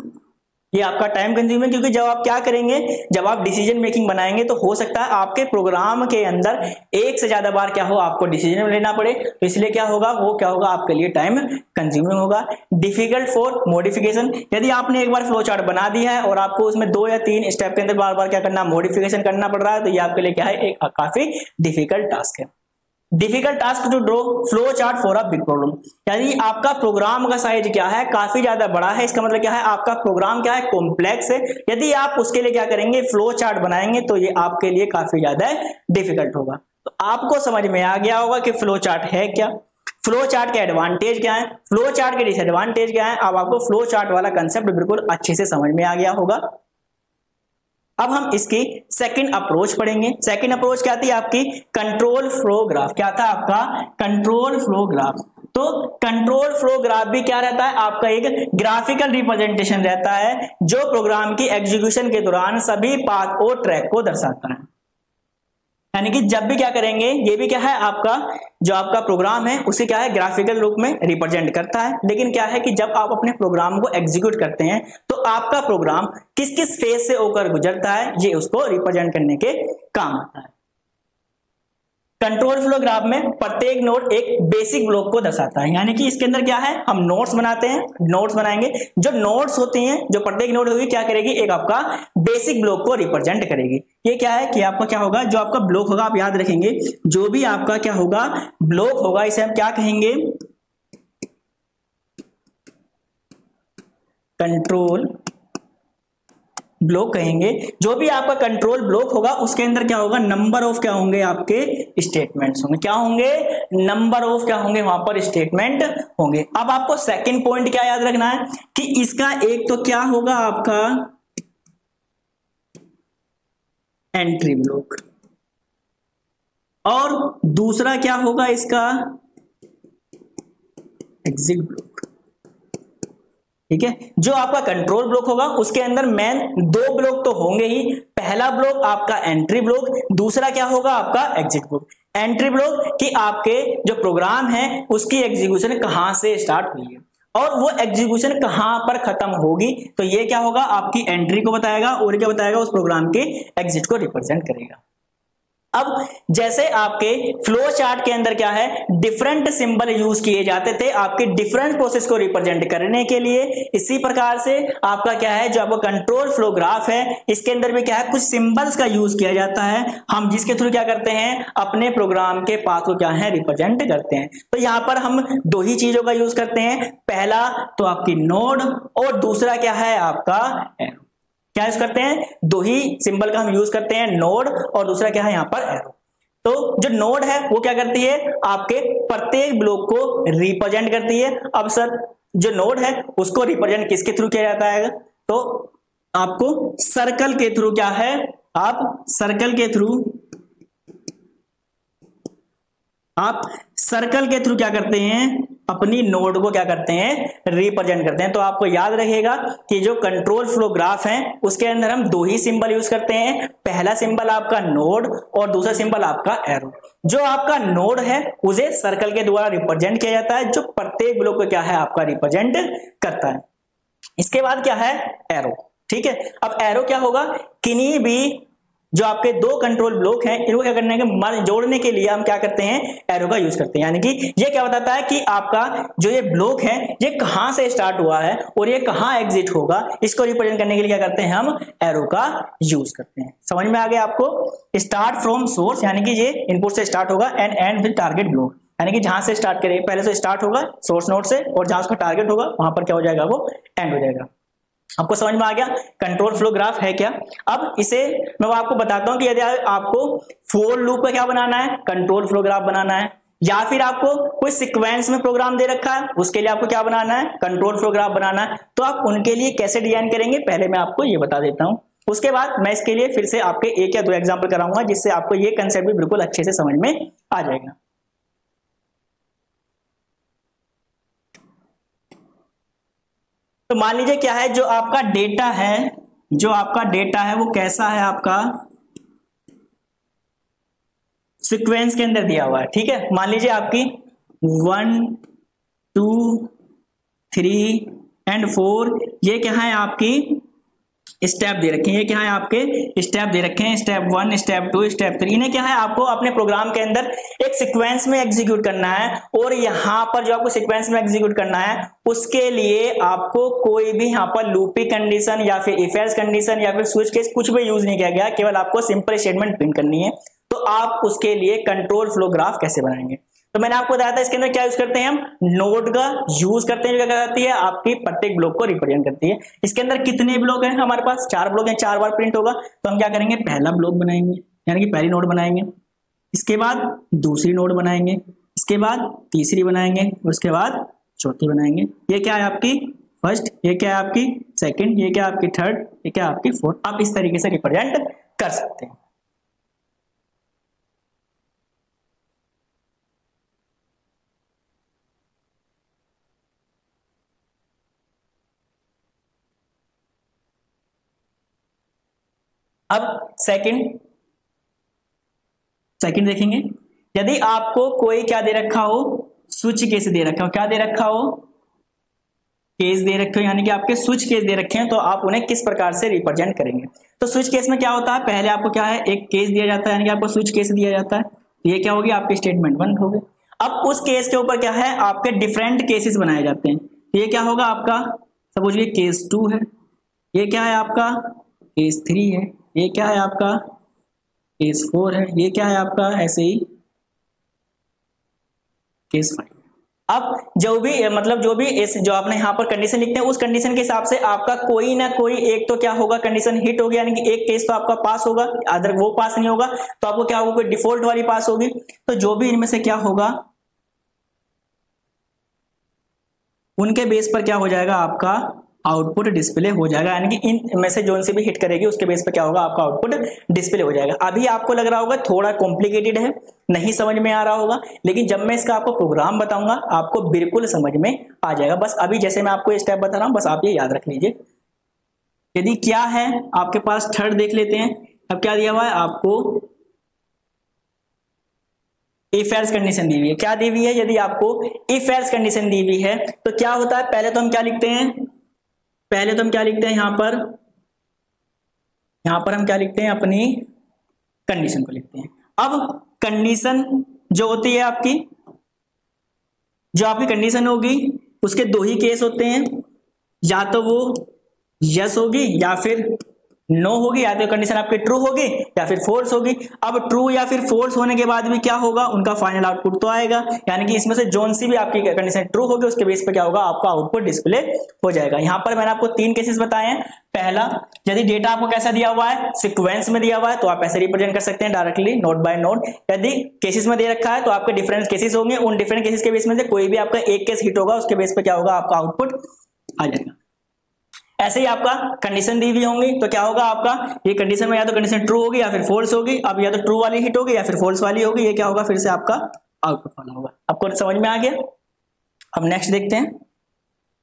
ये आपका टाइम कंज्यूमिंग, क्योंकि जब आप क्या करेंगे, जब आप डिसीजन मेकिंग बनाएंगे तो हो सकता है आपके प्रोग्राम के अंदर एक से ज्यादा बार क्या हो आपको डिसीजन लेना पड़े, तो इसलिए क्या होगा वो क्या होगा आपके लिए टाइम कंज्यूमिंग होगा। डिफिकल्ट फॉर मॉडिफिकेशन, यदि आपने एक बार फ्लो चार्ट बना दिया है और आपको उसमें 2 या 3 स्टेप के अंदर बार बार क्या करना मॉडिफिकेशन करना पड़ रहा है, तो ये आपके लिए क्या है एक काफी डिफिकल्ट टास्क है। Difficult task to draw flow chart for a big problem, यानी आपका प्रोग्राम का साइज क्या है काफी ज्यादा बड़ा है, इसका मतलब क्या है आपका प्रोग्राम क्या है कॉम्प्लेक्स है। यदि आप उसके लिए क्या करेंगे फ्लो चार्ट बनाएंगे तो ये आपके लिए काफी ज्यादा डिफिकल्ट होगा। तो आपको समझ में आ गया होगा कि फ्लो चार्ट है क्या, फ्लो चार्ट के एडवांटेज क्या है, फ्लो चार्ट के डिसएडवांटेज क्या है। अब आपको फ्लो चार्ट वाला कंसेप्ट बिल्कुल अच्छे से समझ में आ गया होगा। अब हम इसकी सेकंड अप्रोच पढ़ेंगे। सेकंड अप्रोच क्या थी आपकी? Control flow graph. क्या था आपका? Control flow graph. तो कंट्रोल फ्लो ग्राफ भी क्या रहता है आपका एक ग्राफिकल रिप्रेजेंटेशन रहता है जो प्रोग्राम की एग्जीक्यूशन के दौरान सभी पाथ और ट्रैक को दर्शाता है। यानी कि जब भी क्या करेंगे ये भी क्या है आपका जो आपका प्रोग्राम है उसे क्या है ग्राफिकल रूप में रिप्रेजेंट करता है। लेकिन क्या है कि जब आप अपने प्रोग्राम को एग्जीक्यूट करते हैं तो आपका प्रोग्राम किस किस फेज से होकर गुजरता है ये उसको रिप्रेजेंट करने के काम आता है। कंट्रोल फ्लो ग्राफ में प्रत्येक नोड एक बेसिक ब्लॉक को दर्शाता है, यानी कि इसके अंदर क्या है हम नोड्स बनाते हैं, नोड्स बनाएंगे। जो नोड्स होते हैं जो प्रत्येक नोड होगी क्या करेगी एक आपका बेसिक ब्लॉक को रिप्रेजेंट करेगी। ये क्या है कि आपका क्या होगा जो आपका ब्लॉक होगा आप याद रखेंगे जो भी आपका क्या होगा ब्लॉक होगा इसे हम क्या कहेंगे कंट्रोल ब्लॉक कहेंगे। जो भी आपका कंट्रोल ब्लॉक होगा उसके अंदर क्या होगा नंबर ऑफ क्या होंगे आपके स्टेटमेंट्स होंगे। क्या होंगे? नंबर ऑफ क्या होंगे वहां पर स्टेटमेंट होंगे। अब आपको सेकंड पॉइंट क्या याद रखना है कि इसका एक तो क्या होगा आपका एंट्री ब्लॉक और दूसरा क्या होगा इसका एग्जिट ब्लॉक। ठीक है, जो आपका कंट्रोल ब्लॉक होगा उसके अंदर मेन 2 ब्लॉक तो होंगे ही। पहला ब्लॉक आपका एंट्री ब्लॉक, दूसरा क्या होगा आपका एग्जिट ब्लॉक। एंट्री ब्लॉक कि आपके जो प्रोग्राम है उसकी एग्जीक्यूशन कहां से स्टार्ट हुई है और वो एग्जीक्यूशन कहां पर खत्म होगी, तो ये क्या होगा आपकी एंट्री को बताएगा और क्या बताएगा उस प्रोग्राम के एग्जिट को रिप्रेजेंट करेगा। अब जैसे आपके फ्लो चार्ट के अंदर क्या है डिफरेंट सिंबल यूज किए जाते थे आपके डिफरेंट प्रोसेस को रिप्रेजेंट करने के लिए, इसी प्रकार से आपका क्या है जो आपका कंट्रोल फ्लो ग्राफ है इसके अंदर भी क्या है कुछ सिंबल्स का यूज किया जाता है हम जिसके थ्रू क्या करते हैं अपने प्रोग्राम के पाथ को क्या है रिप्रेजेंट करते हैं। तो यहां पर हम 2 ही चीजों का यूज करते हैं, पहला तो आपकी नोड और दूसरा क्या है आपका एरो। क्या यूज करते हैं 2 ही सिंबल का हम यूज करते हैं नोड और दूसरा क्या है यहां पर एरो। तो जो नोड है वो क्या करती है आपके प्रत्येक ब्लॉक को रिप्रेजेंट करती है। अब सर जो नोड है उसको रिप्रेजेंट किसके थ्रू किया जाता है तो आपको सर्कल के थ्रू क्या है आप सर्कल के थ्रू क्या करते हैं अपनी नोड को क्या करते हैं रिप्रेजेंट करते हैं। तो आपको याद रखिएगा कि जो कंट्रोल फ्लो ग्राफ है उसके अंदर हम 2 ही सिंबल यूज करते हैं, पहला सिंबल आपका नोड और दूसरा सिंबल आपका एरो। जो आपका नोड है उसे सर्कल के द्वारा रिप्रेजेंट किया जाता है जो प्रत्येक ब्लॉक को क्या है आपका रिप्रेजेंट करता है। इसके बाद क्या है एरो। ठीक है, अब एरो क्या होगा किन्हीं भी जो आपके दो कंट्रोल ब्लॉक हैं इनको क्या करने के जोड़ने के लिए हम क्या करते हैं, एरो का यूज करते हैं। यानी कि ये क्या बताता है कि आपका जो ये ब्लॉक है ये कहां से स्टार्ट हुआ है और ये कहां एग्जिट होगा, इसको रिप्रेजेंट करने के लिए क्या करते हैं, हम एरो का यूज करते हैं। समझ में आ गया आपको। स्टार्ट फ्रॉम सोर्स यानी कि ये इनपुट से स्टार्ट होगा and and with target block, यानी कि जहां से स्टार्ट करें पहले से स्टार्ट होगा सोर्स नोड से और जहां उसका टारगेट होगा वहां पर क्या हो जाएगा, वो एंड हो जाएगा। आपको समझ में आ गया कंट्रोल फ्लो ग्राफ है क्या। अब इसे मैं आपको बताता हूं कि यदि आपको फोर लूप का क्या बनाना है, कंट्रोल फ्लो ग्राफ बनाना है, या फिर आपको कोई सीक्वेंस में प्रोग्राम दे रखा है उसके लिए आपको क्या बनाना है, कंट्रोल फ्लो ग्राफ बनाना है, तो आप उनके लिए कैसे डिजाइन करेंगे पहले मैं आपको ये बता देता हूं। उसके बाद मैं इसके लिए फिर से आपके एक या दो एग्जाम्पल कराऊंगा जिससे आपको ये कंसेप्ट भी बिल्कुल अच्छे से समझ में आ जाएगा। तो मान लीजिए क्या है, जो आपका डेटा है, जो आपका डेटा है वो कैसा है, आपका सीक्वेंस के अंदर दिया हुआ है। ठीक है, मान लीजिए आपकी 1 2 3 एंड 4 ये क्या है, आपकी स्टेप दे रखे हैं। ये क्या है, आपके स्टेप दे रखे हैं, स्टेप 1 स्टेप 2 स्टेप 3। इन्हें क्या है, आपको अपने प्रोग्राम के अंदर एक सीक्वेंस में एग्जीक्यूट करना है और यहाँ पर जो आपको सीक्वेंस में एग्जीक्यूट करना है उसके लिए आपको कोई भी यहाँ पर लूपी कंडीशन या फिर इफ एल्स कंडीशन या फिर स्विच केस कुछ भी यूज नहीं किया गया, केवल आपको सिंपल स्टेटमेंट प्रिंट करनी है। तो आप उसके लिए कंट्रोल फ्लो ग्राफ कैसे बनाएंगे, तो मैंने आपको बताया था इसके अंदर क्या यूज करते हैं, हम नोड का यूज करते हैं, जो क्या करती है आपकी प्रत्येक ब्लॉक को रिप्रेजेंट करती है। इसके अंदर कितने ब्लॉक हैं, हमारे पास 4 ब्लॉक हैं, 4 बार प्रिंट होगा। तो हम क्या करेंगे, पहला ब्लॉक बनाएंगे यानी कि पहली नोड बनाएंगे, इसके बाद दूसरी नोड बनाएंगे, इसके बाद तीसरी बनाएंगे, उसके बाद चौथी बनाएंगे। ये क्या है आपकी फर्स्ट, ये क्या है आपकी सेकंड, ये क्या है आपकी थर्ड, ये क्या है आपकी फोर्थ। आप इस तरीके से रिप्रेजेंट कर सकते हैं। अब सेकंड देखेंगे, यदि आपको कोई क्या दे रखा हो, स्विच केस दे रखा हो, क्या दे रखा हो, केस दे रखे हो, यानी कि आपके स्विच केस दे रखे हैं, तो आप उन्हें किस प्रकार से रिप्रेजेंट करेंगे। तो स्विच केस में क्या होता है, पहले आपको क्या है, एक केस दिया जाता है, यानी कि आपको स्विच केस दिया जाता है। ये क्या होगी, आपकी स्टेटमेंट 1 होगी। अब उस केस के ऊपर क्या है, आपके डिफरेंट केसेस बनाए जाते हैं। ये क्या होगा आपका, सपोज ये केस 2 है, ये क्या है आपका केस 3 है, ये क्या है आपका केस 4 है, ये क्या है आपका ऐसे ही केस 5। अब जो भी मतलब जो भी इस जो आपने यहाँ पर कंडीशन लिखते हैं उस कंडीशन के हिसाब से आपका कोई ना कोई एक तो क्या होगा, कंडीशन हिट होगी, यानी कि एक केस तो आपका पास होगा, अदर वो पास नहीं होगा, तो आपको क्या होगा, कोई डिफॉल्ट वाली पास होगी। तो जो भी इनमें से क्या होगा, उनके बेस पर क्या हो जाएगा, आपका आउटपुट डिस्प्ले हो जाएगा, यानी कि इन में से जोन से भी हिट करेगी उसके बेस पर क्या होगा, आपका आउटपुट डिस्प्ले हो जाएगा। अभी आपको लग रहा होगा थोड़ा कॉम्प्लिकेटेड है, नहीं समझ में आ रहा होगा, लेकिन जब मैं इसका आपको प्रोग्राम बताऊंगा आपको बिल्कुल समझ में आ जाएगा। बस अभी जैसे मैं आपको स्टेप बता रहा हूं, बस आप ये याद रख लीजिए। यदि क्या है आपके पास, थर्ड देख लेते हैं। अब क्या दिया हुआ है आपको, इफ एल्स कंडीशन दी हुई है। क्या दी हुई है, यदि आपको इफ एल्स कंडीशन दी हुई है तो क्या होता है, पहले तो हम क्या लिखते हैं, यहां पर हम क्या लिखते हैं, अपनी कंडीशन को लिखते हैं। अब कंडीशन जो होती है आपकी, जो आपकी कंडीशन होगी उसके 2 ही केस होते हैं, या तो वो यस होगी या फिर नो होगी, या तो कंडीशन आपकी ट्रू होगी या फिर फोल्स होगी। अब ट्रू या फिर फोल्स होने के बाद भी क्या होगा, उनका फाइनल आउटपुट तो आएगा, यानी कि इसमें से जोन सी भी आपकी कंडीशन ट्रू होगी उसके बेस पे क्या होगा, आपका आउटपुट डिस्प्ले हो जाएगा। यहां पर मैंने आपको 3 केसेस बताए हैं। पहला, यदि डेटा आपको कैसा दिया हुआ है, सीक्वेंस में दिया हुआ है, तो आप ऐसे रिप्रेजेंट कर सकते हैं डायरेक्टली नोड बाय नोड। यदि केसेस में दे रखा है तो आपके डिफरेंट केसेस होंगे, उन डिफरेंट केसेस के बेस में से कोई भी आपका एक केस हिट होगा उसके बेस पे क्या होगा, आपका आउटपुट आ जाएगा। ऐसे ही आपका कंडीशन दी हुई होंगी तो क्या होगा, आपका ये कंडीशन में या तो कंडीशन ट्रू होगी या फिर फोल्स होगी। अब या तो ट्रू वाली हिट होगी या फिर फोल्स वाली होगी, ये क्या होगा, फिर से आपका आउटपुट वाला होगा। आपको समझ में आ गया। अब नेक्स्ट देखते हैं,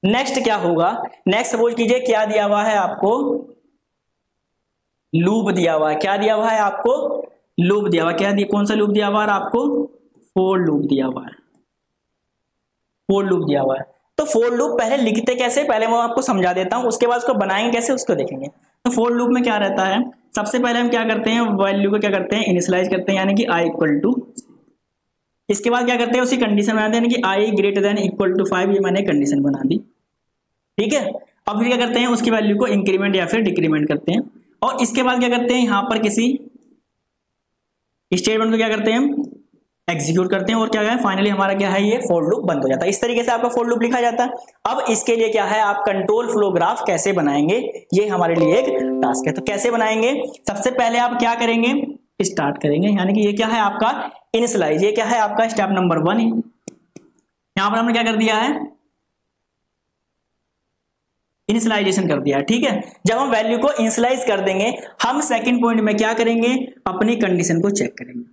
नेक्स्ट क्या होगा। नेक्स्ट सपोज कीजिए क्या दिया हुआ है आपको, लूप दिया हुआ है। क्या दिया हुआ है आपको, लूप दिया हुआ। क्या दिया, कौन सा लूप दिया हुआ है आपको, फोर लूप दिया हुआ है, फोर लूप दिया हुआ है। तो फोर लूप पहले लिखते कैसे, पहले मैं आपको समझा देता हूं, उसके बाद उसको बनाएंगे कैसे उसको देखेंगे। तो फोर लूप में क्या रहता है, सबसे पहले हम क्या करते हैं, वैल्यू को क्या करते हैं, इनिशियलाइज करते हैं, यानी कि i इक्वल टू, इसके बाद क्या करते हैं, उसी कंडीशन बनाते हैं, यानी कि i greater than equal to 5, ये मैंने कंडीशन बना दी, ठीक है। अब फिर क्या करते हैं, उसकी वैल्यू को इंक्रीमेंट या फिर डिक्रीमेंट करते हैं, और इसके बाद क्या करते हैं, यहां पर किसी स्टेटमेंट को क्या करते हैं, हम एग्जीक्यूट करते हैं, और क्या है, फाइनली हमारा क्या है, ये फॉर लूप बंद हो जाता है। इस तरीके से आपका फॉर लूप लिखा जाता है। अब इसके लिए क्या है, आप कंट्रोल फ्लो ग्राफ कैसे बनाएंगे, ये हमारे लिए एक टास्क है। तो कैसे बनाएंगे, सबसे पहले आप क्या करेंगे, स्टार्ट करेंगे, यानी कि ये क्या है आपका इनिशियलाइज, ये क्या है आपका स्टेप नंबर 1 है। यहां पर हमने क्या कर दिया है, इनिशियलाइजेशन कर दिया है, ठीक है। जब हम वैल्यू को इनिशियलाइज कर देंगे, हम सेकंड पॉइंट में क्या करेंगे, अपनी कंडीशन को चेक करेंगे,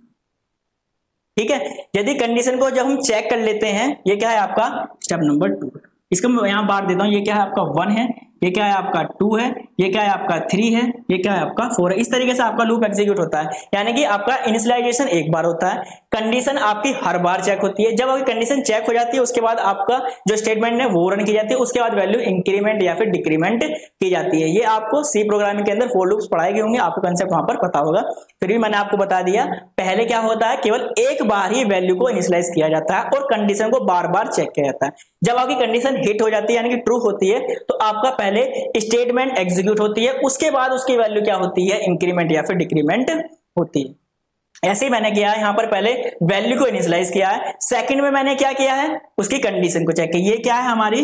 ठीक है। यदि कंडीशन को जब हम चेक कर लेते हैं, ये क्या है आपका स्टेप नंबर 2 है। इसको मैं यहां बांट देता हूं, ये क्या है आपका 1 है, ये क्या है आपका 2 है, ये क्या है आपका 3 है, ये क्या है आपका 4 है। इस तरीके से आपका लूप एग्जीक्यूट होता है, यानी कि आपका इनिशियलाइजेशन एक बार होता है, कंडीशन आपकी हर बार चेक होती है। जब आपकी कंडीशन चेक हो जाती है, उसके बाद आपका जो स्टेटमेंट है वो रन की जाती है, उसके बाद वैल्यू इंक्रीमेंट या फिर डिक्रीमेंट की जाती है। ये आपको सी प्रोग्रामिंग के अंदर फॉर लूप्स पढ़ाए गए होंगे, आपको कंसेप्ट वहां पर पता होगा, फिर भी मैंने आपको बता दिया। पहले क्या होता है, केवल एक बार ही वैल्यू को इनिशियलाइज किया जाता है और कंडीशन को बार बार चेक किया जाता है। जब आपकी कंडीशन हिट हो जाती है, यानी कि ट्रू होती है, तो आपका पहले स्टेटमेंट एग्जीक्यूट होती है, उसके बाद उसकी वैल्यू क्या होती है, इंक्रीमेंट या फिर डिक्रीमेंट होती है। ऐसे ही मैंने किया है, यहां पर पहले वैल्यू को इनिशियलाइज किया है, सेकंड में मैंने क्या किया है, उसकी कंडीशन को चेक किया। ये क्या है हमारी,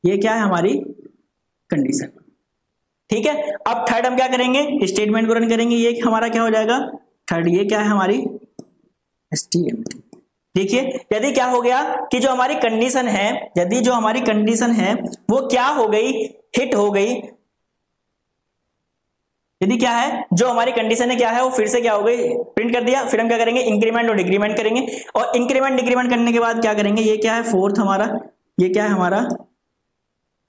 ये क्या है हमारी कंडीशन, ठीक है। अब थर्ड हम क्या करेंगे, स्टेटमेंट को रन करेंगे, ये हमारा क्या हो जाएगा थर्ड, ये क्या है हमारी एसटीएमटी। देखिए यदि क्या हो गया कि जो हमारी कंडीशन है, यदि जो हमारी कंडीशन है वो क्या हो गई, हिट हो गई, यदि क्या है जो हमारी कंडीशन है क्या है वो फिर से क्या हो गई, प्रिंट कर दिया, फिर हम क्या करेंगे, इंक्रीमेंट और डिक्रीमेंट करेंगे, और इंक्रीमेंट डिक्रीमेंट करने के बाद क्या करेंगे, ये क्या है फोर्थ हमारा, ये क्या है हमारा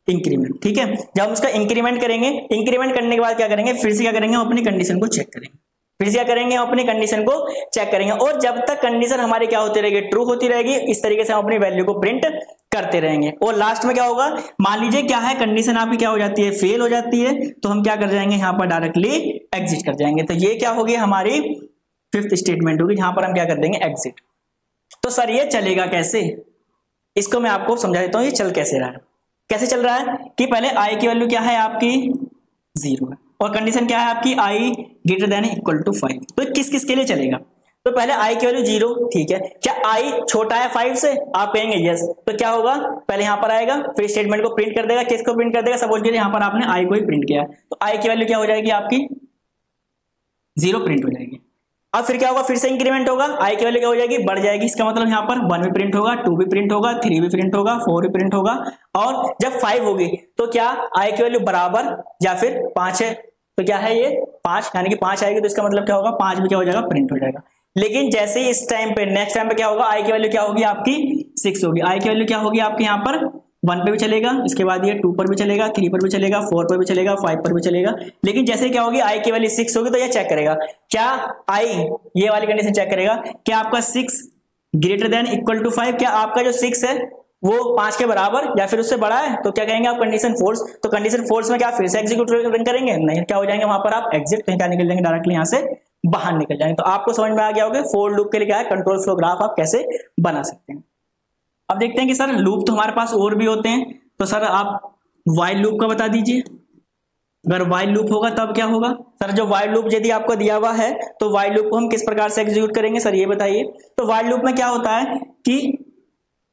इंक्रीमेंट, ठीक है। जब हम उसका इंक्रीमेंट करेंगे, इंक्रीमेंट करने के बाद क्या करेंगे, फिर से क्या करेंगे, हम अपनी कंडीशन को चेक करेंगे, फिर से क्या करेंगे, हम अपनी कंडीशन को चेक करेंगे, और जब तक कंडीशन हमारी क्या होती रहेगी, ट्रू होती रहेगी, इस तरीके से हम अपनी वैल्यू को प्रिंट करते रहेंगे। और लास्ट में क्या होगा, मान लीजिए क्या है, कंडीशन आपकी क्या हो जाती है, फेल हो जाती है, तो हम क्या कर जाएंगे, यहां पर डायरेक्टली एग्जिट कर जाएंगे। तो ये क्या होगी, हमारी फिफ्थ स्टेटमेंट होगी, जहां पर हम क्या कर देंगे, एग्जिट। तो सर ये चलेगा कैसे, इसको मैं आपको समझा देता हूं, ये चल कैसे रहा है। कैसे चल रहा है कि पहले आई की वैल्यू क्या है आपकी 0 है, और कंडीशन क्या है आपकी i greater than equal to 5। तो किस किस के लिए चलेगा, तो पहले i की वैल्यू 0, ठीक है। क्या i छोटा है 5 से, आप कहेंगे यस, तो क्या होगा, पहले यहां पर आएगा, फिर स्टेटमेंट को प्रिंट कर देगा, किसको प्रिंट कर देगा, सपोज करिए यहां पर आपने i को ही प्रिंट किया, तो i की वैल्यू क्या हो जाएगी आपकी 0 प्रिंट हो जाएगी। अब फिर क्या होगा, फिर से इंक्रीमेंट होगा, i की वैल्यू क्या हो जाएगी, बढ़ जाएगी। इसका मतलब यहाँ पर 1 भी प्रिंट होगा, 2 भी प्रिंट होगा, 3 भी प्रिंट होगा, 4 भी प्रिंट होगा, और जब 5 होगी तो क्या i की वैल्यू बराबर या फिर 5 है, तो क्या है ये 5, यानी कि 5 आएगी, तो इसका मतलब क्या होगा, 5 भी क्या हो जाएगा, प्रिंट हो जाएगा। लेकिन जैसे ही इस टाइम पे नेक्स्ट टाइम पे क्या होगा, i की वैल्यू क्या होगी आपकी 6 होगी, i की वैल्यू क्या होगी आपकी यहाँ पर 1 पे भी चलेगा, इसके बाद ये 2 पर भी चलेगा, 3 पर भी चलेगा, 4 पर भी चलेगा, 5 पर भी चलेगा। लेकिन जैसे क्या होगी, i की वैल्यू 6 होगी, तो ये चेक करेगा क्या i, ये वाली कंडीशन चेक करेगा, क्या आपका 6 ग्रेटर देन इक्वल टू 5, क्या आपका जो 6 है वो 5 के बराबर या फिर उससे बड़ा है, तो क्या कहेंगे आप, कंडीशन फोर्स। तो कंडीशन फोर्स में क्या फिर से एग्जीक्यूट रन करेंगे, नहीं, क्या हो जाएंगे वहां पर आप एग्जिट, क्या निकल जाएंगे, डायरेक्टली यहां से बाहर निकल जाएंगे। तो आपको समझ में आ गया होगा फॉर लूप के लिए क्या है, कंट्रोल फ्लो ग्राफ आप कैसे बना सकते हैं। अब देखते हैं कि सर लूप तो हमारे पास और भी होते हैं, तो सर आप वाइल लूप का बता दीजिए। अगर वाइल लूप होगा तब क्या होगा, सर जो वाइल लूप यदि आपको दिया हुआ है तो वाइल लूप को हम किस प्रकार से एग्जीक्यूट करेंगे, सर ये बताइए। तो वाइल लूप में क्या होता है कि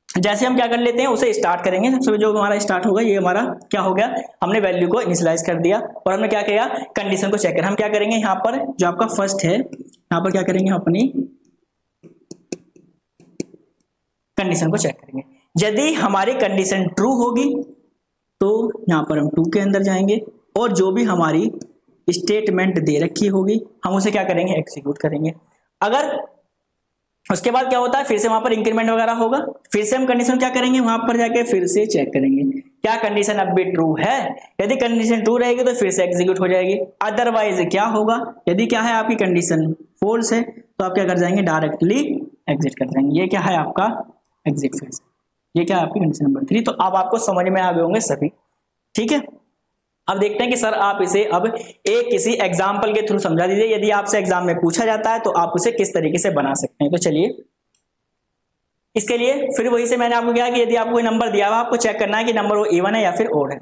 जैसे हम क्या कर लेते हैं, उसे स्टार्ट करेंगे, सबसे जो हमारा स्टार्ट होगा, ये हमारा क्या हो गया, हमने वैल्यू को इनिशियलाइज कर दिया और हमने क्या किया, कंडीशन को चेक कर। हम क्या करेंगे, यहाँ पर जो आपका फर्स्ट है, यहाँ पर क्या करेंगे, अपनी कंडीशन को चेक करेंगे। यदि हमारी कंडीशन ट्रू होगी तो यहाँ पर हम 2 के अंदर जाएंगे, और जो भी हमारी स्टेटमेंट दे रखी होगी हम उसे क्या करेंगे, एग्जीक्यूट करेंगे। अगर उसके बाद क्या होता है, फिर से वहां पर इंक्रीमेंट वगैरह होगा, फिर से हम कंडीशन क्या करेंगे, वहां पर जाके फिर से चेक करेंगे क्या कंडीशन अब भी ट्रू है। यदि कंडीशन ट्रू रहेगी तो फिर से एग्जीक्यूट हो जाएगी, अदरवाइज क्या होगा, यदि क्या है आपकी कंडीशन फॉल्स है तो आप क्या कर जाएंगे, डायरेक्टली एग्जिट कर जाएंगे। ये क्या है आपका एग्जिट फेज, ये क्या है आपकी कंडीशन नंबर 3। तो अब आपको समझ में आ गए होंगे सभी, ठीक है। अब देखते हैं कि सर आप इसे अब एक किसी एग्जाम्पल के थ्रू समझा दीजिए, यदि आपसे एग्जाम में पूछा जाता है तो आप उसे किस तरीके से बना सकते हैं। तो चलिए इसके लिए फिर वही से मैंने आपको कहा कि यदि आपको कोई नंबर दिया हुआ आपको चेक करना है कि नंबर वो इवन है या फिर ओड है।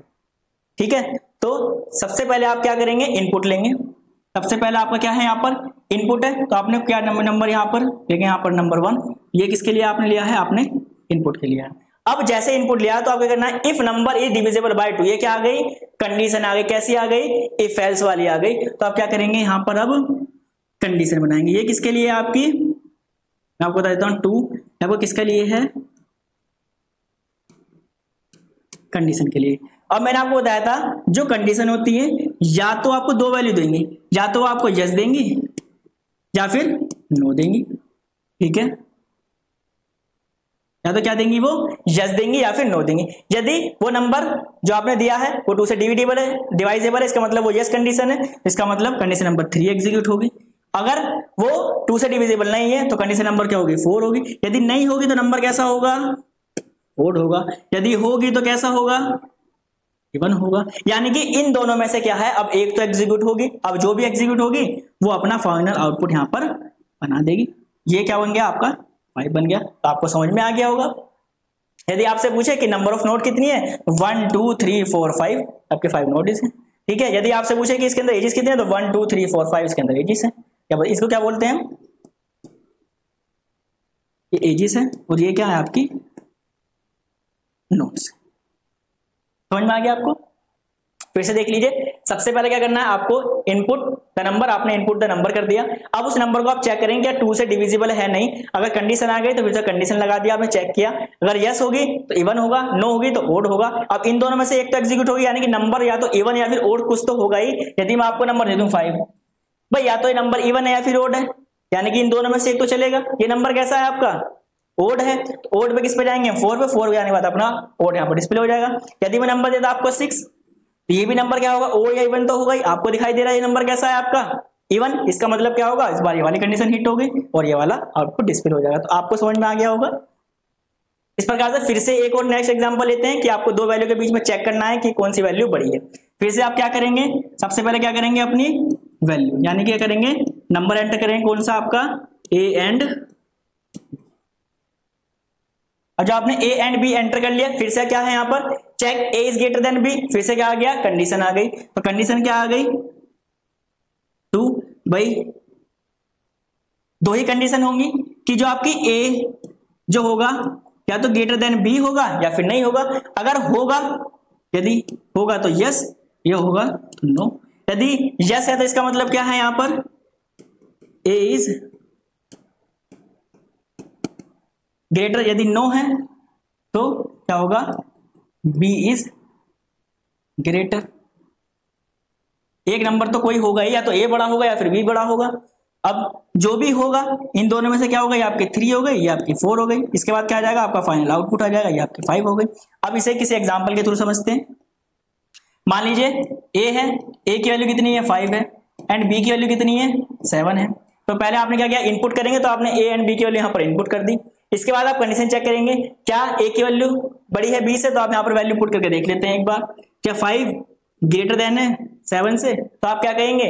ठीक है, तो सबसे पहले आप क्या करेंगे, इनपुट लेंगे। सबसे पहले आपका क्या है यहाँ पर इनपुट है, तो आपने क्या नंबर यहाँ पर देखें, यहाँ पर नंबर 1, ये किसके लिए आपने लिया है, आपने इनपुट के लिया है। अब जैसे इनपुट लिया तो आपको करना है if number is divisible by 2, ये क्या आ गई, कंडीशन आ गई। कैसी आ गई, इफ एल्स वाली आ गई। तो आप क्या करेंगे यहाँ पर अब कंडीशन बनाएंगे। ये किसके लिए आपकी, मैं आपको बता देता हूँ 2 आपको किसके लिए है, कंडीशन के लिए। अब मैंने आपको बताया था जो कंडीशन होती है या तो आपको 2 वैल्यू देंगे, या तो आपको यस देंगी या फिर नो देंगी। ठीक है, या तो क्या देंगी, वो यस देंगी या फिर नो देंगी। यदि वो नंबर जो आपने दिया है वो 2 से डिविजिबल है, डिवाइजेबल है, इसका मतलब वो यस कंडीशन है, इसका मतलब कंडीशन नंबर 3 एग्जीक्यूट होगी। अगर वो 2 से डिविजिबल नहीं है तो कंडीशन नंबर क्या होगी, 4 होगी। यदि नहीं होगी तो नंबर कैसा होगा, ओड होगा। यदि होगी तो कैसा होगा, इवन होगा। यानी कि इन दोनों में से क्या है, अब एक तो एग्जीक्यूट होगी। अब जो भी एग्जीक्यूट होगी वो अपना फाइनल आउटपुट यहां पर बना देगी। ये क्या बन गया, आपका 5 बन गया। तो आपको समझ में आ गया होगा। यदि आपसे पूछे कि नंबर ऑफ नोट कितनी है, 1 2 3 4 5, आपके 5 नोट्स हैं। ठीक है, यदि आपसे पूछे कि इसके अंदर एजेस कितने हैं, तो 1 2 3 4 5 इसके अंदर एजेस हैं। क्या इसको क्या बोलते हैं, ये एजेस है और ये क्या है आपकी नोट्स। समझ में आ गया आपको। फिर से देख लीजिए, सबसे पहले क्या करना है, आपको इनपुट द नंबर, आपने इनपुट द नंबर कर दिया। अब उस नंबर को आप चेक करेंगे क्या 2 से डिविजिबल है नहीं। अगर कंडीशन आ गई तो फिर से कंडीशन लगा दिया, आपने चेक किया। अगर यस होगी तो इवन होगा, नो होगी तो ओड होगा। अब इन दोनों में से एक तो एग्जीक्यूट होगी, यानी कि नंबर या तो इवन या फिर ओड कुछ तो होगा ही। यदि मैं आपको नंबर दे दूं 5, भाई या तो ये नंबर इवन है या फिर ओड है, यानी कि इन दोनों में से एक तो चलेगा। ये नंबर कैसा है आपका, ओड है, तो ओड पे किस पे जाएंगे, 4 पे। 4 पे जाने के बाद अपना ओड यहाँ पर डिस्प्ले हो जाएगा। यदि मैं नंबर देता आपको 6, तो ये भी नंबर क्या होगा, ओड या इवन तो होगा ही। आपको दिखाई दे रहा है ये नंबर कैसा है आपका, इवन। इसका मतलब क्या होगा, इस बार ये वाली कंडीशन हिट होगी और ये वाला आउटपुट डिस्प्ले हो जाएगा। तो आपको समझ में आ गया होगा। इस प्रकार से फिर से एक और नेक्स्ट एग्जांपल लेते हैं कि आपको 2 वैल्यू के बीच में चेक करना है कि कौन सी वैल्यू बड़ी है। फिर से आप क्या करेंगे, सबसे पहले क्या करेंगे, अपनी वैल्यू यानी क्या करेंगे, नंबर एंटर करेंगे, कौन सा आपका ए एंड। और जब आपने ए एंड बी एंटर कर लिया, फिर से क्या है यहाँ पर, check A is greater than B. फिर से क्या आ गया, कंडीशन आ गई। तो कंडीशन क्या आ गई, 2। भाई 2 ही कंडीशन होंगी कि जो आपकी ए जो होगा या तो ग्रेटर देन बी होगा या फिर नहीं होगा। अगर होगा, यदि होगा तो यस, ये होगा तो नो। यदि यस है तो इसका मतलब क्या है, यहां पर ए इज ग्रेटर। यदि नो है तो क्या होगा, बी इज ग्रेटर। एक नंबर तो कोई होगा ही, या तो ए बड़ा होगा या फिर बी बड़ा होगा। अब जो भी होगा इन दोनों में से क्या होगा, ये आपकी 3 हो गई, ये आपकी 4 हो गई। इसके बाद क्या आ जाएगा, आपका फाइनल आउटपुट आ जाएगा, ये आपकी 5 हो गई। अब इसे किसी एग्जांपल के थ्रू समझते हैं। मान लीजिए ए है, ए की वैल्यू कितनी है, 5 है, एंड बी की वैल्यू कितनी है, 7 है। तो पहले आपने क्या किया, इनपुट करेंगे, तो आपने ए एंड बी की वैल्यू यहाँ पर इनपुट कर दी। इसके बाद आप कंडीशन चेक करेंगे, क्या ए की वैल्यू बड़ी है 20 से, तो आप यहाँ पर वैल्यू पुट करके देख लेते हैं एक बार, क्या 5 ग्रेटर देन है 7 से। तो आप क्या कहेंगे,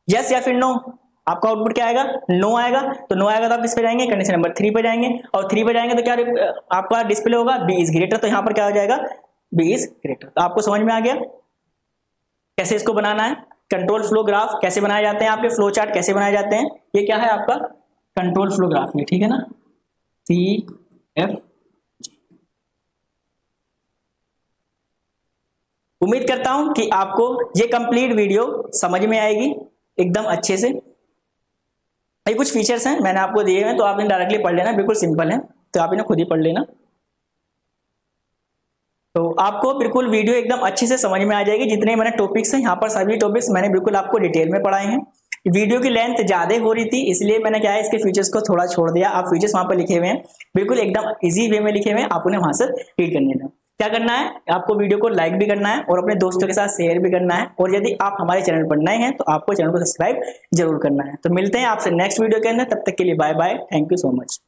यस या फिर नो। आपका आउटपुट क्या आएगा, नो आएगा। तो नो आएगा तो आप किस पे जाएंगे, कंडीशन नंबर 3 पे जाएंगे, और 3 पे जाएंगे तो क्या आपका डिस्प्ले होगा, बी इज ग्रेटर। तो यहाँ पर क्या हो जाएगा, बी इज ग्रेटर। तो आपको समझ में आ गया कैसे इसको बनाना है। कंट्रोल फ्लो ग्राफ कैसे बनाए जाते हैं, आपके फ्लो चार्ट कैसे बनाए जाते हैं। ये क्या है आपका कंट्रोल फ्लो ग्राफ में, ठीक है ना, CF। उम्मीद करता हूं कि आपको ये कंप्लीट वीडियो समझ में आएगी एकदम अच्छे से। ये कुछ फीचर्स हैं मैंने आपको दिए हैं, तो आपने डायरेक्टली पढ़ लेना, बिल्कुल सिंपल है, तो आप इन्हें खुद ही पढ़ लेना। तो आपको बिल्कुल वीडियो एकदम अच्छे से समझ में आ जाएगी। जितने मैंने टॉपिक्स हैं यहाँ पर सभी टॉपिक्स मैंने बिल्कुल आपको डिटेल में पढ़ाए हैं। वीडियो की लेंथ ज्यादा हो रही थी, इसलिए मैंने क्या है इसके फीचर्स को थोड़ा छोड़ दिया। आप फीचर्स वहां पर लिखे हुए हैं, बिल्कुल एकदम इजी वे में लिखे हुए हैं, आप उन्हें वहां से रीड करने हैं। क्या करना है, आपको वीडियो को लाइक भी करना है और अपने दोस्तों के साथ शेयर भी करना है। और यदि आप हमारे चैनल पर नए हैं तो आपको चैनल को सब्सक्राइब जरूर करना है। तो मिलते हैं आपसे नेक्स्ट वीडियो के अंदर, तब तक के लिए bye bye, thank you so much.